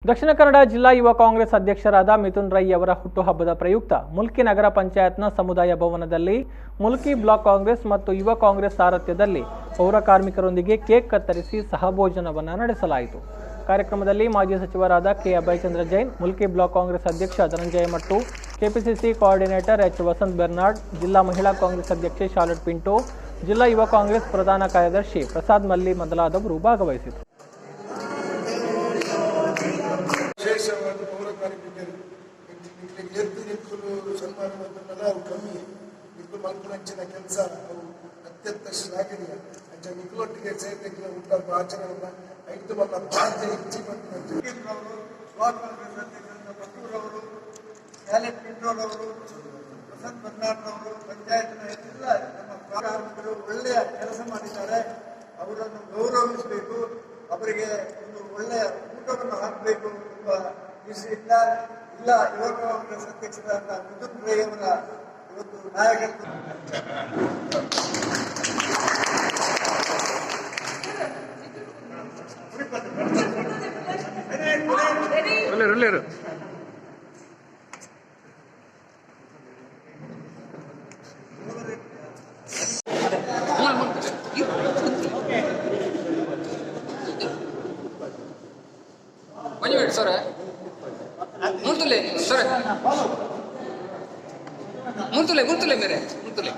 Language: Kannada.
ದಕ್ಷಿಣ ಕನ್ನಡ ಜಿಲ್ಲಾ ಯುವ ಕಾಂಗ್ರೆಸ್ ಅಧ್ಯಕ್ಷರಾದ ಮಿಥುನ್ ರೈ ಅವರ ಹುಟ್ಟುಹಬ್ಬದ ಪ್ರಯುಕ್ತ ಮುಲ್ಕಿ ನಗರ ಪಂಚಾಯತ್ನ ಸಮುದಾಯ ಭವನದಲ್ಲಿ ಮುಲ್ಕಿ ಬ್ಲಾಕ್ ಕಾಂಗ್ರೆಸ್ ಮತ್ತು ಯುವ ಕಾಂಗ್ರೆಸ್ ಸಾರಥ್ಯದಲ್ಲಿ ಪೌರ ಕಾರ್ಮಿಕರೊಂದಿಗೆ ಕೇಕ್ ಕತ್ತರಿಸಿ ಸಹಭೋಜನವನ್ನು ನಡೆಸಲಾಯಿತು. ಕಾರ್ಯಕ್ರಮದಲ್ಲಿ ಮಾಜಿ ಸಚಿವರಾದ ಕೆ ಅಭಯಚಂದ್ರ ಜೈನ್, ಮುಲ್ಕಿ ಬ್ಲಾಕ್ ಕಾಂಗ್ರೆಸ್ ಅಧ್ಯಕ್ಷ Dhananjaya Mattu, KPCC coordinator H Vasanth Bernard, ಜಿಲ್ಲಾ ಮಹಿಳಾ ಕಾಂಗ್ರೆಸ್ ಅಧ್ಯಕ್ಷೆ ಶಾರ್ಲೆಟ್ ಪಿಂಟೋ, ಜಿಲ್ಲಾ ಯುವ ಕಾಂಗ್ರೆಸ್ ಪ್ರಧಾನ ಕಾರ್ಯದರ್ಶಿ ಪ್ರಸಾದ್ ಮಲ್ಲಿ ಮೊದಲಾದವರು ಭಾಗವಹಿಸಿದರು. ವಿಶೇಷವಾದ ಪೌರ ಕಾರ್ಮಿಕರು ಎದ್ದು ನಿಂತಲು ಸನ್ಮಾನ ಮಾಡೋದನ್ನೆಲ್ಲ ಅವು ಕಮ್ಮಿ ನಿಂತು ಮಲ್ಪನಂಚಿನ ಕೆಲಸ ಅವು ಅತ್ಯಂತ ಶ್ಲಾಘನೀಯ. ಅಂಚ ನಿಖಲೊಟ್ಟಿಗೆ ಸೇರ್ಲಿಕ್ಕೆ ಉಂಟಪ್ಪ ಆಚರಣೆಯನ್ನ ಐದು ಬಲ್ಲ ಬಾಧ್ಯ ಹೆಚ್ಚಿ ಬಂದಿದ್ದಾರೆ. ಬ್ಲಾಕ್ ಕಾಂಗ್ರೆಸ್ ಅಧ್ಯಕ್ಷರಾದ ಮತ್ತೂರವರು, ಶಾಲೆಟ್ ಪಿಂಟೋರವರು, ವಸಂತ್ ಬರ್ನಾಡ್ರವರು, ಪಂಚಾಯತ್ನ ಎಲ್ಲ ನಮ್ಮ ಕಾರ್ಮಿಕರು ಒಳ್ಳೆಯ ಕೆಲಸ ಮಾಡಿದ್ದಾರೆ. ಅವರನ್ನು ಗೌರವಿಸಬೇಕು, ಅವರಿಗೆ ಒಂದು ಒಳ್ಳೆಯ ಊಟವನ್ನು ಹಾಕಬೇಕು ಎಂಬ ದೃಷ್ಟಿಯಿಂದ ಇಲ್ಲ ಯುವ ಕಾಂಗ್ರೆಸ್ ಅಧ್ಯಕ್ಷರಾದ ಮಿಥುನ್ ರೈ ಅವರ ಇವತ್ತು ನಾಯಕತ್ವ सर मुर्तुले सर मुर्तुले मेरे मुर्तुले